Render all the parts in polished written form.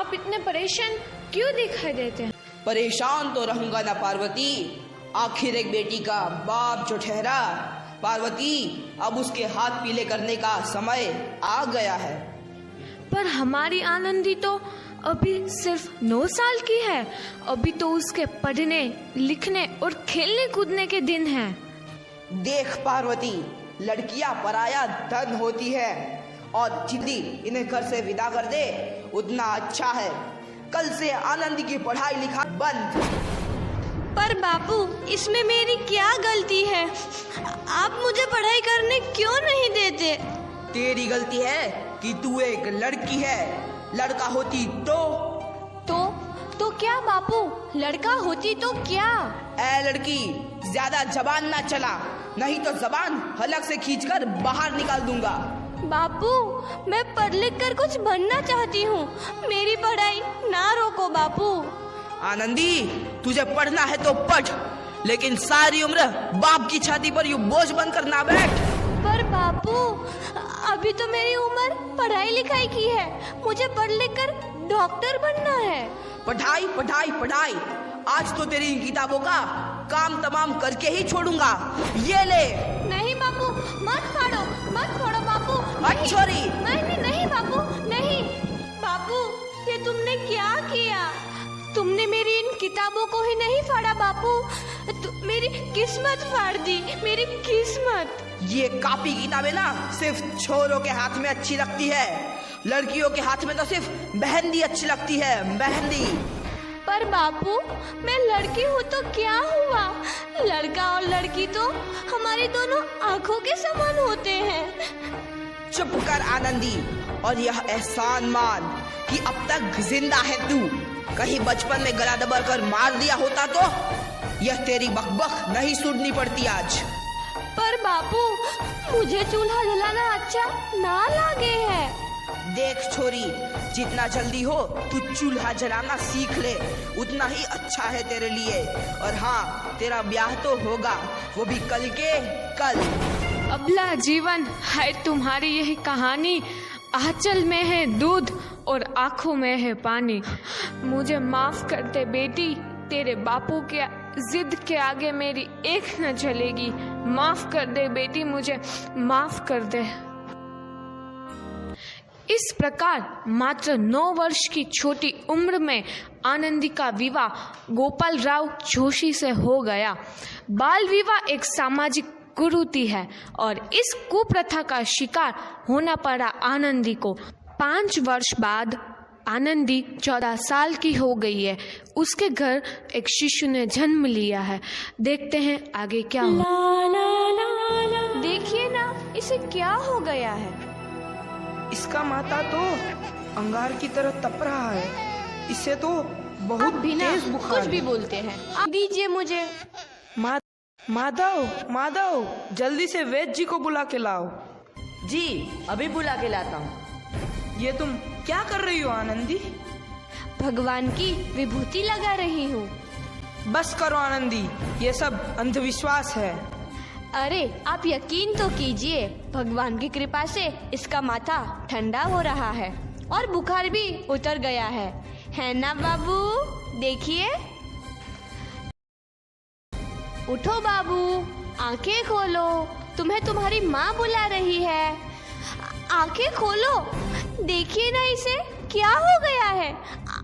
आप इतने परेशान क्यों दिखाई देते हैं? परेशान तो रहूंगा ना पार्वती, आखिर एक बेटी का बाप जो ठहरा। पार्वती, अब उसके हाथ पीले करने का समय आ गया है। पर हमारी आनंदी तो अभी सिर्फ 9 साल की है। अभी तो उसके पढ़ने, लिखने और खेलने कूदने के दिन हैं। देख पार्वती, लड़कियां पराया धन होती है और जितनी इन्हें घर से विदा कर दे उतना अच्छा है। कल से आनंदी की पढ़ाई लिखाई बंद। पर बापू, इसमें मेरी क्या गलती है? आप मुझे पढ़ाई करने क्यों नहीं देते? तेरी गलती है कि तू एक लड़की है। लड़का होती तो क्या बापू? लड़का होती तो क्या? ए लड़की, ज्यादा जबान ना चला, नहीं तो जबान हलक से खींचकर बाहर निकाल दूंगा। बापू, मैं पढ़ लिख कर कुछ बनना चाहती हूँ। मेरी पढ़ाई ना रोको बापू। आनंदी, तुझे पढ़ना है तो पढ़, लेकिन सारी उम्र बाप की छाती पर यूं बोझ बनकर ना बैठ। पर बापू, अभी तो मेरी उम्र पढ़ाई लिखाई की है। मुझे पढ़ लिख कर डॉक्टर बनना है। पढ़ाई पढ़ाई पढ़ाई, आज तो तेरी इन किताबों का काम तमाम करके ही छोड़ूंगा। ये ले। नहीं बापू, मत फाड़ो बापू। छोरी। नहीं बापू, नहीं। बापू, ये तुमने क्या किया? तुमने मेरी इन किताबों को ही नहीं फाड़ा बापू, मेरी किस्मत फाड़ दी, मेरी किस्मत। ये कॉपी किताबें ना सिर्फ छोरों के हाथ में अच्छी लगती है, लड़कियों के हाथ में तो सिर्फ मेहंदी अच्छी लगती है, मेहंदी। पर बापू, मैं लड़की हूँ तो क्या हुआ? लड़का और लड़की तो हमारी दोनों आंखों के समान होते हैं। चुप कर आनंदी, और यह एहसान मान कि अब तक जिंदा है तू। कहीं बचपन में गला दबा कर मार दिया होता तो यह तेरी बकबक नहीं सुननी पड़ती आज। पर बापू, मुझे चूल्हा जलाना अच्छा ना लगे है। देख छोरी, जितना जल्दी हो तू चूल्हा जलाना सीख ले, उतना ही अच्छा है तेरे लिए। और हाँ, तेरा ब्याह तो होगा, वो भी कल के कल। अबला जीवन है तुम्हारी यही कहानी। आंचल में है दूध और आंखों में है पानी। मुझे माफ कर दे बेटी, तेरे बापू के जिद के आगे मेरी एक न चलेगी। माफ कर दे बेटी, मुझे माफ कर दे। इस प्रकार मात्र 9 वर्ष की छोटी उम्र में आनंदी का विवाह गोपाल राव जोशी से हो गया। बाल विवाह एक सामाजिक कुरीति है और इस कुप्रथा का शिकार होना पड़ा आनंदी को। 5 वर्ष बाद आनंदी 14 साल की हो गई है। उसके घर एक शिशु ने जन्म लिया है। देखते हैं आगे क्या हो। देखिए ना, इसे क्या हो गया है? इसका माथा तो अंगार की तरह तप रहा है। इसे तो बहुत तेज बुखार कुछ भी बोलते हैं। आप दीजिए मुझे। माधव, जल्दी से वैद्य जी को बुला के लाओ। जी, अभी बुला के लाता हूँ। ये तुम क्या कर रही हो आनंदी? भगवान की विभूति लगा रही हूँ। बस करो आनंदी, ये सब अंधविश्वास है। अरे आप यकीन तो कीजिए, भगवान की कृपा से इसका माथा ठंडा हो रहा है और बुखार भी उतर गया है ना बाबू? देखिए। उठो बाबू, आंखें खोलो, तुम्हें तुम्हारी माँ बुला रही है। आंखें खोलो, देखिए ना इसे क्या हो गया है।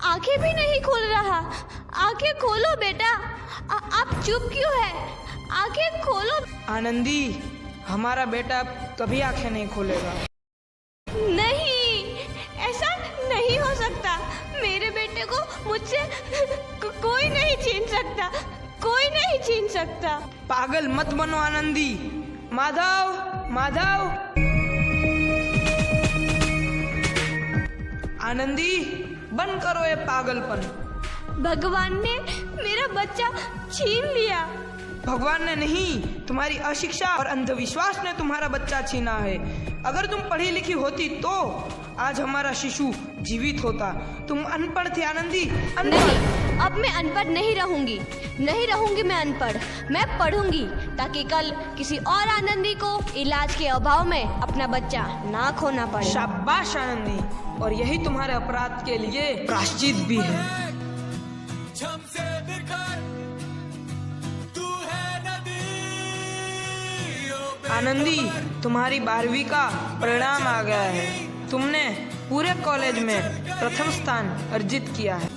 आंखें भी नहीं खोल रहा। आंखें खोलो बेटा, आप चुप क्यों है? आंखें खोलो। आनंदी, हमारा बेटा अब कभी आंखें नहीं खोलेगा। नहीं, ऐसा नहीं हो सकता। मेरे बेटे को मुझसे कोई नहीं छीन सकता, कोई नहीं छीन सकता। पागल मत बनो आनंदी। माधव, आनंदी, बंद करो ये पागलपन। भगवान ने मेरा बच्चा छीन लिया। भगवान ने नहीं, तुम्हारी अशिक्षा और अंधविश्वास ने तुम्हारा बच्चा छीना है। अगर तुम पढ़ी लिखी होती तो आज हमारा शिशु जीवित होता। तुम अनपढ़ थे आनंदी, अनपढ़। नहीं, अब मैं अनपढ़ नहीं रहूंगी, नहीं रहूंगी मैं अनपढ़। मैं पढ़ूंगी ताकि कल किसी और आनंदी को इलाज के अभाव में अपना बच्चा ना खोना पड़े। शाबाश आनंदी, और यही तुम्हारे अपराध के लिए प्रायश्चित भी है। आनंदी, तुम्हारी 12वीं का परिणाम आ गया है। तुमने पूरे कॉलेज में प्रथम स्थान अर्जित किया है।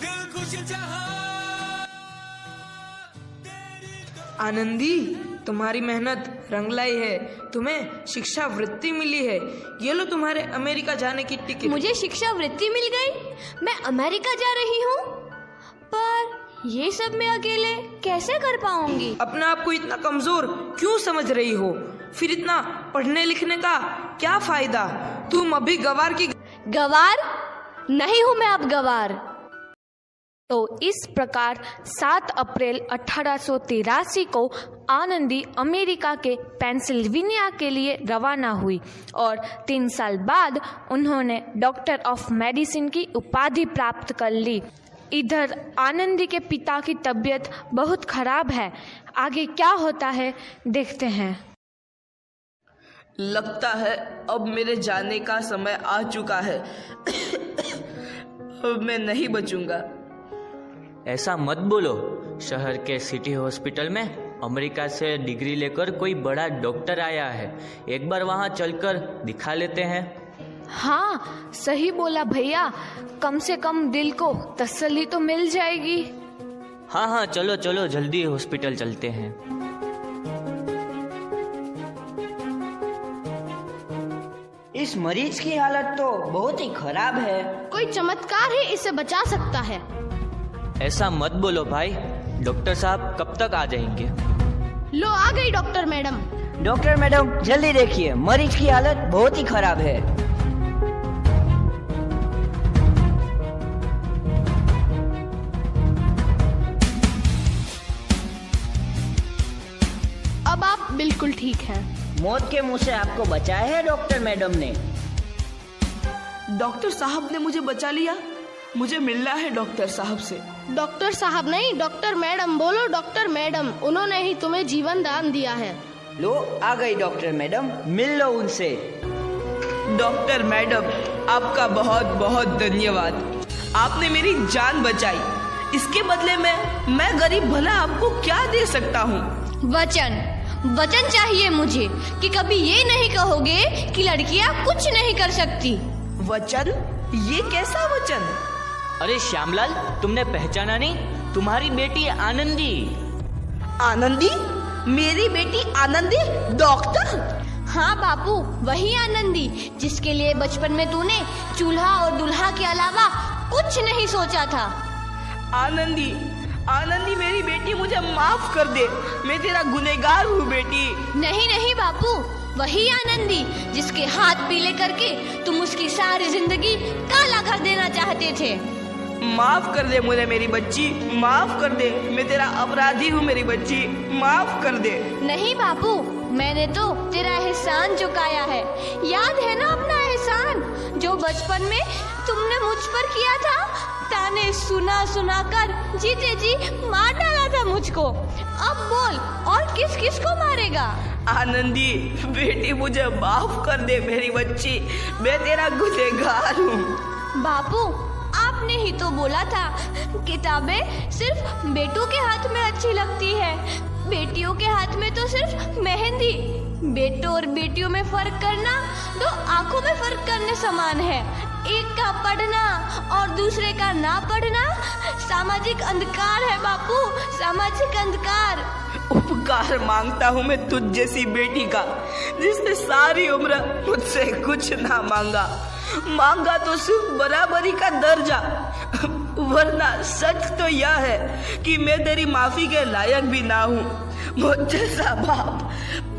आनंदी, तुम्हारी मेहनत रंग लाई है। तुम्हें शिक्षा वृत्ति मिली है। ये लो तुम्हारे अमेरिका जाने की टिकट। मुझे शिक्षा वृत्ति मिल गई, मैं अमेरिका जा रही हूँ। पर ये सब मैं अकेले कैसे कर पाऊंगी? अपने आप को इतना कमजोर क्यों समझ रही हो? फिर इतना पढ़ने लिखने का क्या फायदा? तुम अभी गवार की गवार नहीं हूँ मैं, अब गवार। तो इस प्रकार 7 अप्रैल 1883 को आनंदी अमेरिका के पेंसिल्वेनिया के लिए रवाना हुई और 3 साल बाद उन्होंने डॉक्टर ऑफ मेडिसिन की उपाधि प्राप्त कर ली। इधर आनंदी के पिता की तबीयत बहुत खराब है। आगे क्या होता है देखते हैं। लगता है अब मेरे जाने का समय आ चुका है। अब मैं नहीं बचूंगा। ऐसा मत बोलो। शहर के सिटी हॉस्पिटल में अमेरिका से डिग्री लेकर कोई बड़ा डॉक्टर आया है। एक बार वहाँ चलकर दिखा लेते हैं। हाँ, सही बोला भैया। कम से कम दिल को तसल्ली तो मिल जाएगी। हाँ, चलो चलो जल्दी हॉस्पिटल चलते हैं। इस मरीज की हालत तो बहुत ही खराब है। कोई चमत्कार ही इसे बचा सकता है। ऐसा मत बोलो भाई। डॉक्टर साहब कब तक आ जाएंगे? लो आ गई डॉक्टर मैडम। डॉक्टर मैडम जल्दी देखिए, मरीज की हालत बहुत ही खराब है। अब आप बिल्कुल ठीक हैं। मौत के मुंह से आपको बचाया है डॉक्टर मैडम ने। डॉक्टर साहब ने मुझे बचा लिया। मुझे मिलना है डॉक्टर साहब से। डॉक्टर साहब नहीं, डॉक्टर मैडम बोलो। डॉक्टर मैडम, उन्होंने ही तुम्हें जीवन दान दिया है। लो आ गई डॉक्टर मैडम, मिल लो उनसे। डॉक्टर मैडम, आपका बहुत बहुत धन्यवाद। आपने मेरी जान बचाई। इसके बदले में मैं गरीब भला आपको क्या दे सकता हूँ? वचन चाहिए मुझे कि कभी ये नहीं कहोगे कि लड़कियां कुछ नहीं कर सकती। वचन? ये कैसा वचन? अरे श्यामलाल, तुमने पहचाना नहीं? तुम्हारी बेटी आनंदी। आनंदी? मेरी बेटी आनंदी? डॉक्टर? हाँ बापू, वही आनंदी जिसके लिए बचपन में तूने चूल्हा और दूल्हा के अलावा कुछ नहीं सोचा था। आनंदी, आनंदी मेरी बेटी, मुझे माफ कर दे। मैं तेरा गुनहगार हूँ बेटी। नहीं नहीं बापू, वही आनंदी जिसके हाथ पीले करके तुम उसकी सारी जिंदगी काला कर देना चाहते थे। माफ कर दे मुझे मेरी बच्ची, माफ कर दे। मैं तेरा अपराधी हूँ मेरी बच्ची, माफ कर दे। नहीं बापू, मैंने तो तेरा एहसान चुकाया है। याद है ना अपना एहसान जो बचपन में तुमने मुझ पर किया था? ताने सुना सुना कर जीते जी मार डाला था मुझको। अब बोल, और किस किस को मारेगा? आनंदी बेटी, मुझे माफ कर दे मेरी बच्ची। मैं तेरा गुनहगार हूँ। बापू, आपने ही तो बोला था किताबें सिर्फ बेटों के हाथ में अच्छी लगती है, बेटियों के हाथ में तो सिर्फ मेहंदी। बेटों और बेटियों में फर्क करना दो आंखों में फर्क करने समान है। एक का पढ़ना और दूसरे का ना पढ़ना सामाजिक अंधकार है बापू, सामाजिक अंधकार। उपकार मांगता हूँ मैं तुझ जैसी बेटी का, जिसने सारी उम्र मुझसे कुछ ना मांगा तो सिर्फ बराबरी का दर्जा। वरना सच तो यह है कि मैं तेरी माफी के लायक भी ना हूँ। मुझ जैसा बाप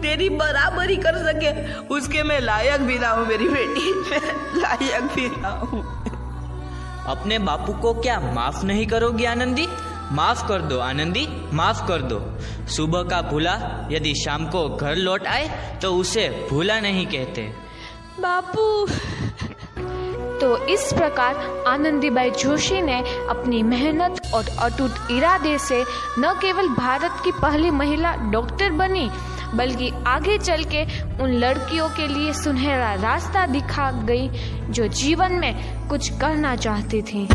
तेरी बराबरी कर सके उसके मैं लायक भी ना हूँ मेरी बेटी, मैं लायक भी ना हूँ। अपने बापू को क्या माफ नहीं करोगी आनंदी? माफ कर दो आनंदी, माफ कर दो। सुबह का भूला यदि शाम को घर लौट आए तो उसे भूला नहीं कहते। बापू, तो इस प्रकार आनंदीबाई जोशी ने अपनी मेहनत और अटूट इरादे से न केवल भारत की पहली महिला डॉक्टर बनी, बल्कि आगे चल के उन लड़कियों के लिए सुनहरा रास्ता दिखा गई जो जीवन में कुछ करना चाहती थीं।